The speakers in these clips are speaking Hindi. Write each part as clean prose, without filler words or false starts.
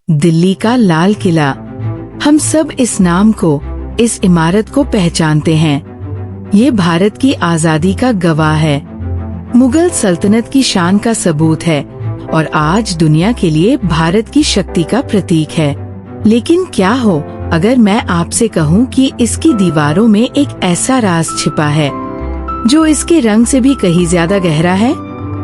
दिल्ली का लाल किला। हम सब इस नाम को, इस इमारत को पहचानते हैं। ये भारत की आजादी का गवाह है, मुगल सल्तनत की शान का सबूत है और आज दुनिया के लिए भारत की शक्ति का प्रतीक है। लेकिन क्या हो अगर मैं आपसे कहूँ कि इसकी दीवारों में एक ऐसा राज छिपा है जो इसके रंग से भी कहीं ज्यादा गहरा है।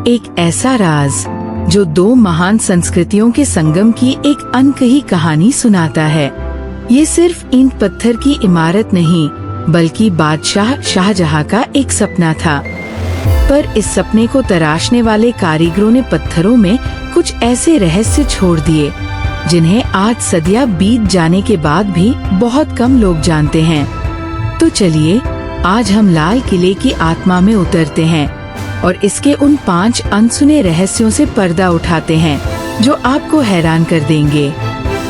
एक ऐसा राज जो दो महान संस्कृतियों के संगम की एक अनकही कहानी सुनाता है। ये सिर्फ ईंट पत्थर की इमारत नहीं, बल्कि बादशाह शाहजहां का एक सपना था। पर इस सपने को तराशने वाले कारीगरों ने पत्थरों में कुछ ऐसे रहस्य छोड़ दिए जिन्हें आज सदियां बीत जाने के बाद भी बहुत कम लोग जानते हैं। तो चलिए आज हम लाल किले की आत्मा में उतरते हैं और इसके उन 5 अनसुने रहस्यों से पर्दा उठाते हैं जो आपको हैरान कर देंगे।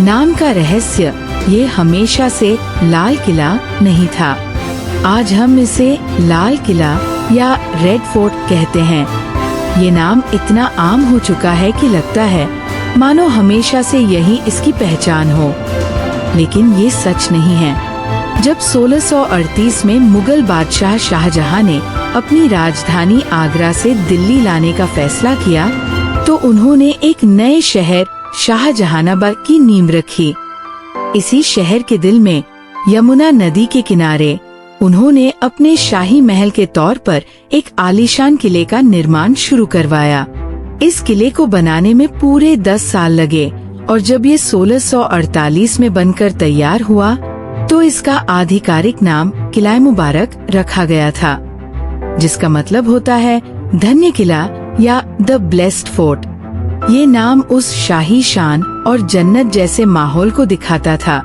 नाम का रहस्य, ये हमेशा से लाल किला नहीं था। आज हम इसे लाल किला या रेड फोर्ट कहते हैं। ये नाम इतना आम हो चुका है कि लगता है मानो हमेशा से यही इसकी पहचान हो, लेकिन ये सच नहीं है। जब 1638 में मुगल बादशाह शाहजहां ने अपनी राजधानी आगरा से दिल्ली लाने का फैसला किया, तो उन्होंने एक नए शहर शाहजहानाबाद की नींव रखी। इसी शहर के दिल में यमुना नदी के किनारे उन्होंने अपने शाही महल के तौर पर एक आलीशान किले का निर्माण शुरू करवाया। इस किले को बनाने में पूरे 10 साल लगे और जब ये 1648 में बनकर तैयार हुआ तो इसका आधिकारिक नाम किला मुबारक रखा गया था, जिसका मतलब होता है धन्य किला या द ब्लेस्ड फोर्ट। ये नाम उस शाही शान और जन्नत जैसे माहौल को दिखाता था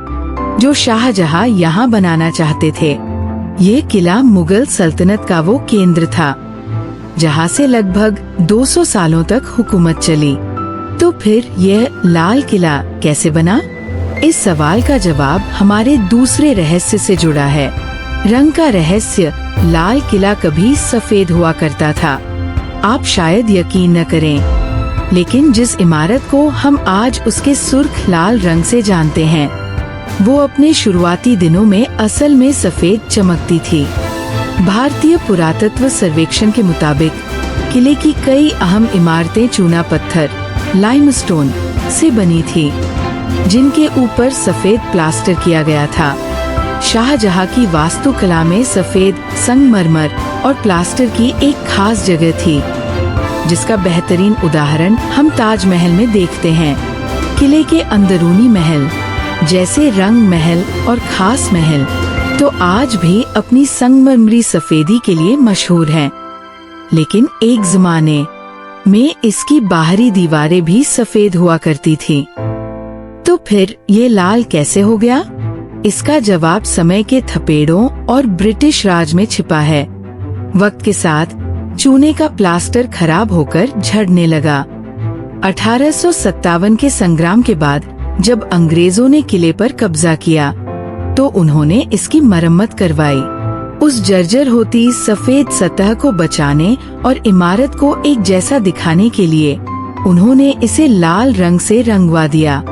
जो शाहजहां यहाँ बनाना चाहते थे। ये किला मुगल सल्तनत का वो केंद्र था जहाँ से लगभग 200 सालों तक हुकूमत चली। तो फिर यह लाल किला कैसे बना? इस सवाल का जवाब हमारे दूसरे रहस्य से जुड़ा है। रंग का रहस्य। लाल किला कभी सफेद हुआ करता था। आप शायद यकीन न करें, लेकिन जिस इमारत को हम आज उसके सुर्ख लाल रंग से जानते हैं, वो अपने शुरुआती दिनों में असल में सफेद चमकती थी। भारतीय पुरातत्व सर्वेक्षण के मुताबिक किले की कई अहम इमारतें चूना पत्थर लाइमस्टोन से बनी थी, जिनके ऊपर सफेद प्लास्टर किया गया था। शाहजहां की वास्तुकला में सफेद संगमरमर और प्लास्टर की एक खास जगह थी, जिसका बेहतरीन उदाहरण हम ताजमहल में देखते हैं। किले के अंदरूनी महल जैसे रंग महल और खास महल तो आज भी अपनी संगमरमरी सफेदी के लिए मशहूर हैं। लेकिन एक जमाने में इसकी बाहरी दीवारें भी सफेद हुआ करती थी। तो फिर ये लाल कैसे हो गया? इसका जवाब समय के थपेड़ों और ब्रिटिश राज में छिपा है। वक्त के साथ चूने का प्लास्टर खराब होकर झड़ने लगा। 1857 के संग्राम के बाद जब अंग्रेजों ने किले पर कब्जा किया, तो उन्होंने इसकी मरम्मत करवाई। उस जर्जर होती सफेद सतह को बचाने और इमारत को एक जैसा दिखाने के लिए उन्होंने इसे लाल रंग से रंगवा दिया।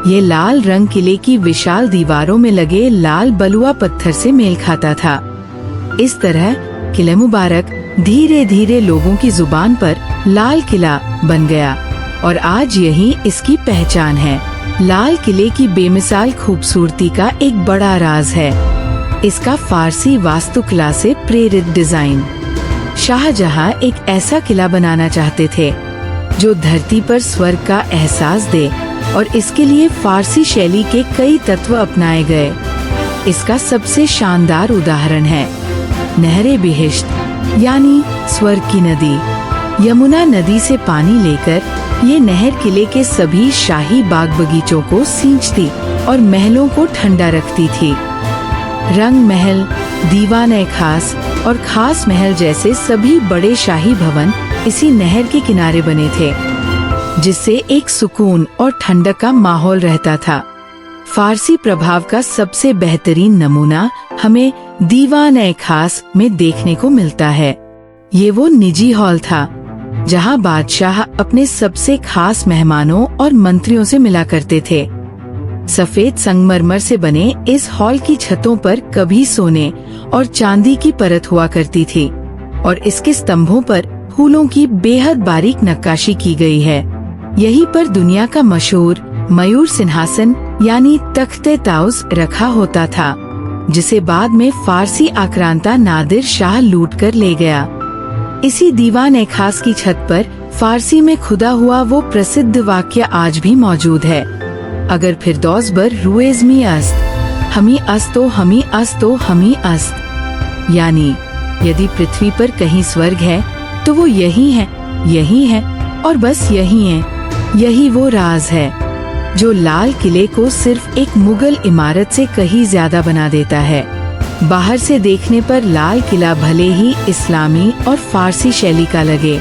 ये लाल रंग किले की विशाल दीवारों में लगे लाल बलुआ पत्थर से मेल खाता था। इस तरह किला मुबारक धीरे धीरे लोगों की जुबान पर लाल किला बन गया और आज यही इसकी पहचान है। लाल किले की बेमिसाल खूबसूरती का एक बड़ा राज है इसका फारसी वास्तुकला से प्रेरित डिजाइन। शाहजहां एक ऐसा किला बनाना चाहते थे जो धरती पर स्वर्ग का एहसास दे और इसके लिए फारसी शैली के कई तत्व अपनाए गए। इसका सबसे शानदार उदाहरण है नहरे बिहिश्त यानी स्वर्ग की नदी। यमुना नदी से पानी लेकर ये नहर किले के सभी शाही बाग बगीचों को सींचती और महलों को ठंडा रखती थी। रंग महल, दीवान खास और खास महल जैसे सभी बड़े शाही भवन इसी नहर के किनारे बने थे, जिससे एक सुकून और ठंडक का माहौल रहता था। फारसी प्रभाव का सबसे बेहतरीन नमूना हमें दीवान खास में देखने को मिलता है। ये वो निजी हॉल था जहां बादशाह अपने सबसे खास मेहमानों और मंत्रियों से मिला करते थे। सफेद संगमरमर से बने इस हॉल की छतों पर कभी सोने और चांदी की परत हुआ करती थी और इसके स्तंभों पर फूलों की बेहद बारीक नक्काशी की गई है। यहीं पर दुनिया का मशहूर मयूर सिंहासन यानी तख्ते ताउस रखा होता था, जिसे बाद में फारसी आक्रांता नादिर शाह लूट कर ले गया। इसी दीवान ए खास की छत पर फारसी में खुदा हुआ वो प्रसिद्ध वाक्य आज भी मौजूद है, अगर फिरदौस बर रुएज़मी अस्त, हमी अस्तो हमी अस्तो हमी अस्त। यानी यदि पृथ्वी पर कहीं स्वर्ग है तो वो यही है और बस यही है। यही वो राज है जो लाल किले को सिर्फ एक मुगल इमारत से कहीं ज्यादा बना देता है। बाहर से देखने पर लाल किला भले ही इस्लामी और फारसी शैली का लगे,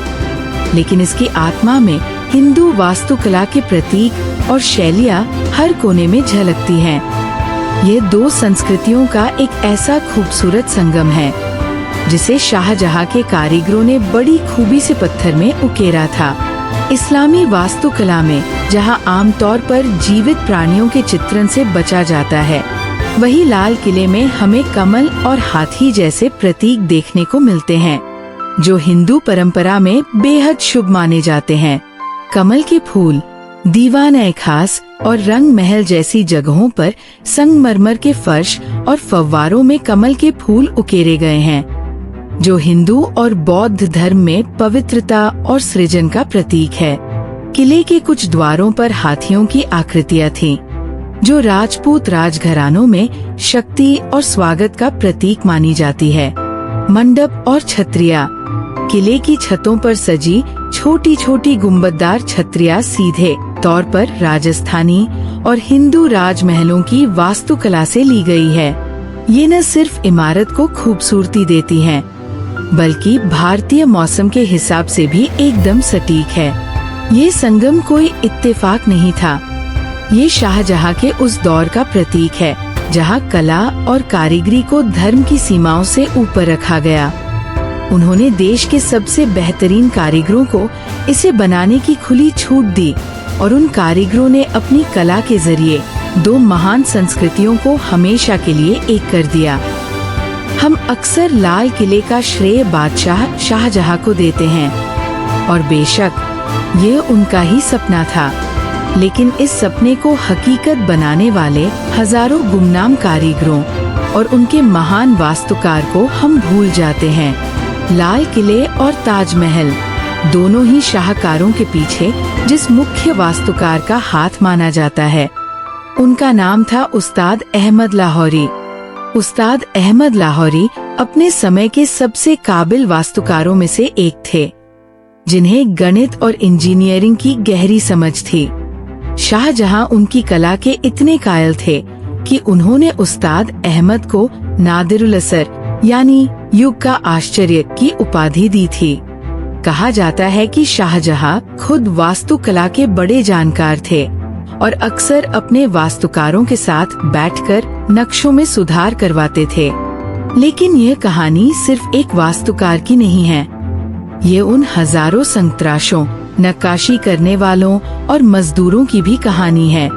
लेकिन इसकी आत्मा में हिंदू वास्तुकला के प्रतीक और शैलियाँ हर कोने में झलकती हैं। ये दो संस्कृतियों का एक ऐसा खूबसूरत संगम है जिसे शाहजहां के कारीगरों ने बड़ी खूबी से पत्थर में उकेरा था। इस्लामी वास्तुकला में जहां आमतौर पर जीवित प्राणियों के चित्रण से बचा जाता है, वही लाल किले में हमें कमल और हाथी जैसे प्रतीक देखने को मिलते हैं, जो हिंदू परंपरा में बेहद शुभ माने जाते हैं। कमल के फूल दीवान ए खास और रंग महल जैसी जगहों पर संगमरमर के फर्श और फव्वारों में कमल के फूल उकेरे गए हैं, जो हिंदू और बौद्ध धर्म में पवित्रता और सृजन का प्रतीक है। किले के कुछ द्वारों पर हाथियों की आकृतियां थीं, जो राजपूत राजघरानों में शक्ति और स्वागत का प्रतीक मानी जाती है। मंडप और छतरियां किले की छतों पर सजी छोटी छोटी गुंबददार छतरियां सीधे तौर पर राजस्थानी और हिंदू राजमहलों की वास्तुकला से ली गई है। ये न सिर्फ इमारत को खूबसूरती देती हैं, बल्कि भारतीय मौसम के हिसाब से भी एकदम सटीक है। ये संगम कोई इत्तेफाक नहीं था, ये शाहजहां के उस दौर का प्रतीक है जहां कला और कारीगरी को धर्म की सीमाओं से ऊपर रखा गया। उन्होंने देश के सबसे बेहतरीन कारीगरों को इसे बनाने की खुली छूट दी और उन कारीगरों ने अपनी कला के जरिए दो महान संस्कृतियों को हमेशा के लिए एक कर दिया। हम अक्सर लाल किले का श्रेय बादशाह शाहजहां को देते हैं और बेशक ये उनका ही सपना था, लेकिन इस सपने को हकीकत बनाने वाले हजारों गुमनाम कारीगरों और उनके महान वास्तुकार को हम भूल जाते हैं। लाल किले और ताजमहल दोनों ही शाहकारों के पीछे जिस मुख्य वास्तुकार का हाथ माना जाता है, उनका नाम था उस्ताद अहमद लाहौरी। उस्ताद अहमद लाहौरी अपने समय के सबसे काबिल वास्तुकारों में से एक थे, जिन्हें गणित और इंजीनियरिंग की गहरी समझ थी। शाहजहां उनकी कला के इतने कायल थे कि उन्होंने उस्ताद अहमद को नादिरुल असर यानी युग का आश्चर्य की उपाधि दी थी। कहा जाता है कि शाहजहां खुद वास्तुकला के बड़े जानकार थे और अक्सर अपने वास्तुकारों के साथ बैठकर नक्शों में सुधार करवाते थे। लेकिन ये कहानी सिर्फ एक वास्तुकार की नहीं है, ये उन हजारों संतराशों, नक्काशी करने वालों और मजदूरों की भी कहानी है,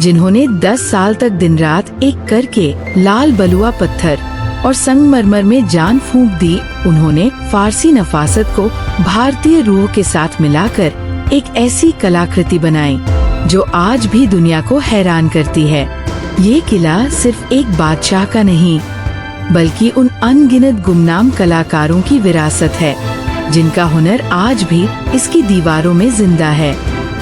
जिन्होंने 10 साल तक दिन रात एक करके लाल बलुआ पत्थर और संगमरमर में जान फूंक दी। उन्होंने फारसी नफासत को भारतीय रूह के साथ मिलाकर एक ऐसी कलाकृति बनाई जो आज भी दुनिया को हैरान करती है। ये किला सिर्फ एक बादशाह का नहीं, बल्कि उन अनगिनत गुमनाम कलाकारों की विरासत है, जिनका हुनर आज भी इसकी दीवारों में जिंदा है।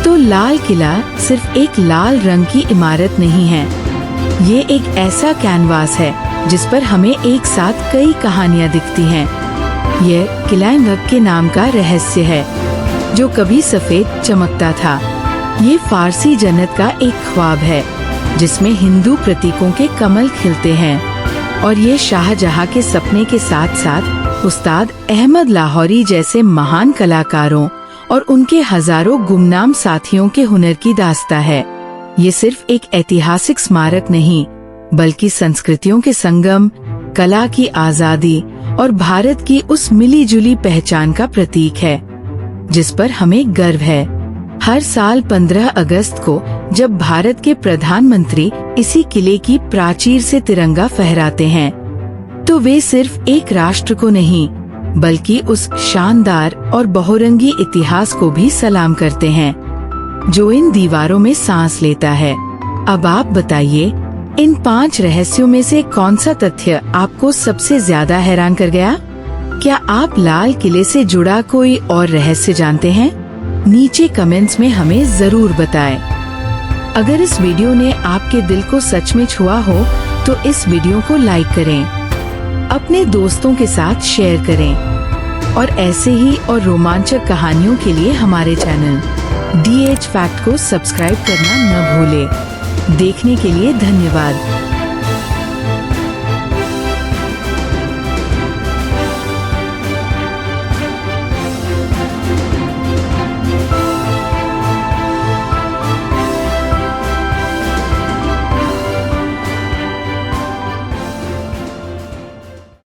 तो लाल किला सिर्फ एक लाल रंग की इमारत नहीं है, ये एक ऐसा कैनवास है जिस पर हमें एक साथ कई कहानियां दिखती हैं। यह किला-ए-वक्त के नाम का रहस्य है, जो कभी सफेद चमकता था। ये फारसी जन्नत का एक ख्वाब है, जिसमें हिंदू प्रतीकों के कमल खिलते हैं, और ये शाहजहां के सपने के साथ साथ उस्ताद अहमद लाहौरी जैसे महान कलाकारों और उनके हजारों गुमनाम साथियों के हुनर की दास्तां है। ये सिर्फ एक ऐतिहासिक स्मारक नहीं, बल्कि संस्कृतियों के संगम, कला की आजादी और भारत की उस मिली जुली पहचान का प्रतीक है। जिस पर हमें गर्व है। हर साल 15 अगस्त को जब भारत के प्रधानमंत्री इसी किले की प्राचीर से तिरंगा फहराते हैं, तो वे सिर्फ एक राष्ट्र को नहीं बल्कि उस शानदार और बहुरंगी इतिहास को भी सलाम करते हैं जो इन दीवारों में सांस लेता है। अब आप बताइए, इन 5 रहस्यों में से कौन सा तथ्य आपको सबसे ज्यादा हैरान कर गया? क्या आप लाल किले से जुड़ा कोई और रहस्य जानते हैं? नीचे कमेंट्स में हमें जरूर बताएं। अगर इस वीडियो ने आपके दिल को सच में छुआ हो तो इस वीडियो को लाइक करें, अपने दोस्तों के साथ शेयर करें और ऐसे ही और रोमांचक कहानियों के लिए हमारे चैनल DH फैक्ट को सब्सक्राइब करना न भूलें। देखने के लिए धन्यवाद।